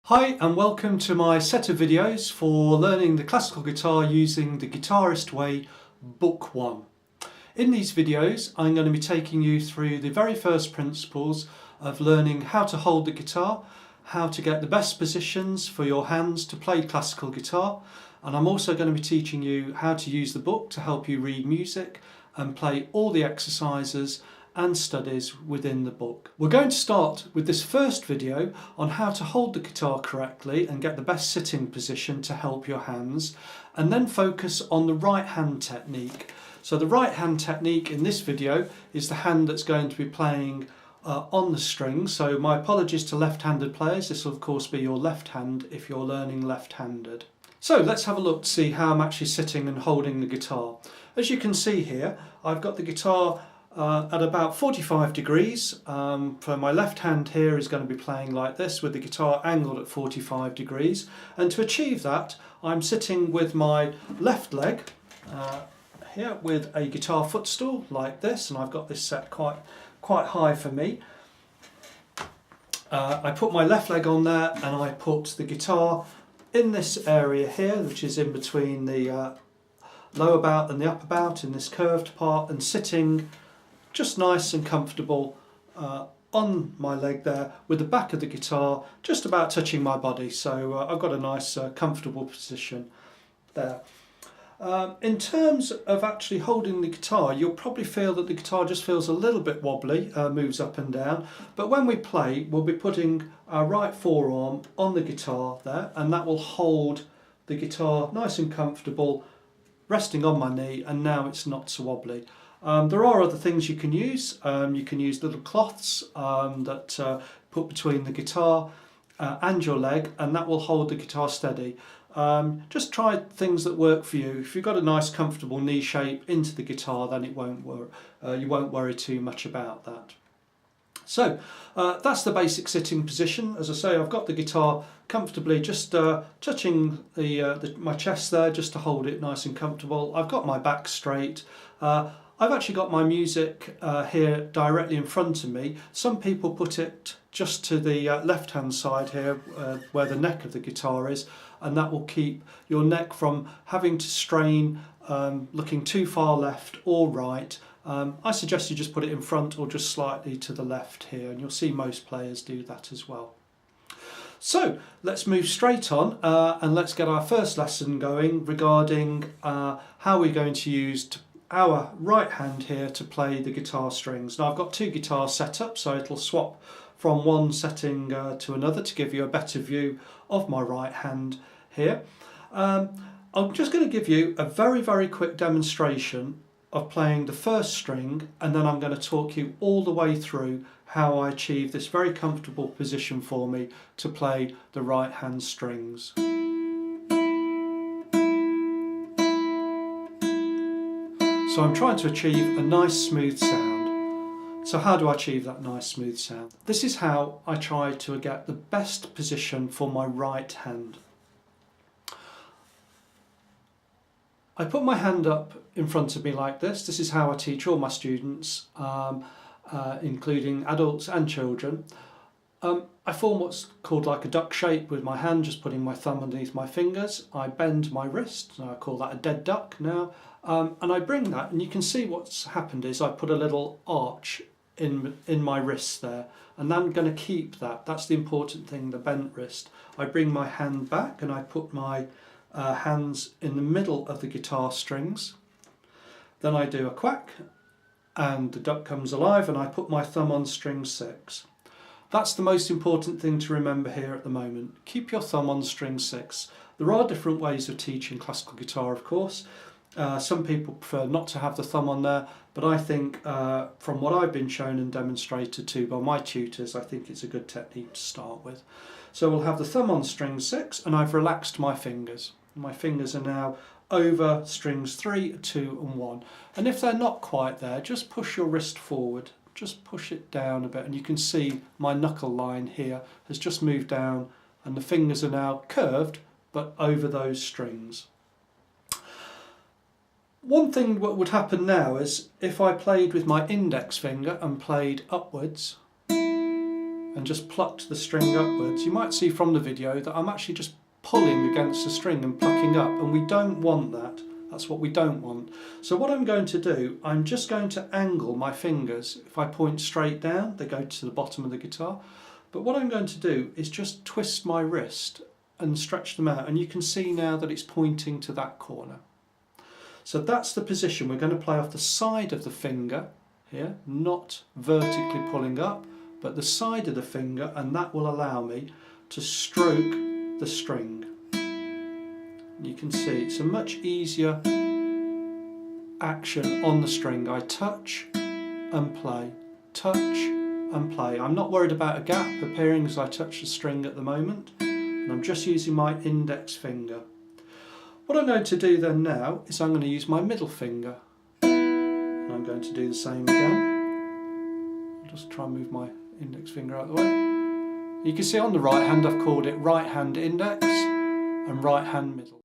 Hi and welcome to my set of videos for learning the classical guitar using the Guitarist Way Book 1. In these videos I'm going to be taking you through the very first principles of learning how to hold the guitar, how to get the best positions for your hands to play classical guitar, and I'm also going to be teaching you how to use the book to help you read music and play all the exercises and studies within the book. We're going to start with this first video on how to hold the guitar correctly and get the best sitting position to help your hands, and then focus on the right hand technique. So the right hand technique in this video is the hand that's going to be playing on the strings. So my apologies to left-handed players, this will of course be your left hand if you're learning left-handed. So let's have a look to see how I'm actually sitting and holding the guitar. As you can see here, I've got the guitar at about 45 degrees. For my left hand here is going to be playing like this with the guitar angled at 45 degrees, and to achieve that I'm sitting with my left leg here with a guitar footstool like this, and I've got this set quite high for me. I put my left leg on there and I put the guitar in this area here, which is in between the lower bout and the upper bout in this curved part, and sitting just nice and comfortable on my leg there with the back of the guitar just about touching my body. So I've got a nice comfortable position there. In terms of actually holding the guitar, you'll probably feel that the guitar just feels a little bit wobbly, moves up and down, but when we play we'll be putting our right forearm on the guitar there, and that will hold the guitar nice and comfortable, resting on my knee, and now it's not so wobbly. There are other things you can use. You can use little cloths that put between the guitar and your leg, and that will hold the guitar steady. Just try things that work for you. If you've got a nice comfortable knee shape into the guitar, then you won't worry too much about that. So that's the basic sitting position. As I say, I've got the guitar comfortably just touching my chest there, just to hold it nice and comfortable. I've got my back straight. I've actually got my music here directly in front of me. Some people put it just to the left hand side here where the neck of the guitar is, and that will keep your neck from having to strain looking too far left or right. I suggest you just put it in front or just slightly to the left here, and you'll see most players do that as well. So let's move straight on and let's get our first lesson going regarding how we're going to use our right hand here to play the guitar strings. Now I've got two guitars set up, so it'll swap from one setting to another to give you a better view of my right hand here. I'm just going to give you a very quick demonstration of playing the first string, and then I'm going to talk you all the way through how I achieve this very comfortable position for me to play the right hand strings. So I'm trying to achieve a nice smooth sound. So how do I achieve that nice smooth sound? This is how I try to get the best position for my right hand. I put my hand up in front of me like this. This is how I teach all my students, including adults and children. I form what's called like a duck shape with my hand, just putting my thumb underneath my fingers. I bend my wrist, and I call that a dead duck now, and I bring that, and you can see what's happened is I put a little arch in my wrist there, and I'm going to keep that. That's the important thing, the bent wrist. I bring my hand back and I put my hands in the middle of the guitar strings. Then I do a quack and the duck comes alive, and I put my thumb on string 6. That's the most important thing to remember here at the moment. Keep your thumb on string 6. There are different ways of teaching classical guitar, of course. Some people prefer not to have the thumb on there, but I think from what I've been shown and demonstrated to by my tutors, I think it's a good technique to start with. So we'll have the thumb on string 6, and I've relaxed my fingers. My fingers are now over strings 3, 2 and 1. And if they're not quite there, just push your wrist forward. Just push it down a bit, and you can see my knuckle line here has just moved down, and the fingers are now curved but over those strings. One thing that would happen now is if I played with my index finger and played upwards, and just plucked the string upwards, you might see from the video that I'm actually just pulling against the string and plucking up, and we don't want that. That's what we don't want. So what I'm going to do, I'm just going to angle my fingers. If I point straight down, they go to the bottom of the guitar. But what I'm going to do is just twist my wrist and stretch them out, and you can see now that it's pointing to that corner. So that's the position. We're going to play off the side of the finger here, not vertically pulling up, but the side of the finger, and that will allow me to stroke the string. You can see it's a much easier action on the string. I touch and play, touch and play. I'm not worried about a gap appearing as I touch the string at the moment, and I'm just using my index finger. What I'm going to do then now is I'm going to use my middle finger, and I'm going to do the same again. I'll just try and move my index finger out of the way. You can see on the right hand I've called it right hand index and right hand middle.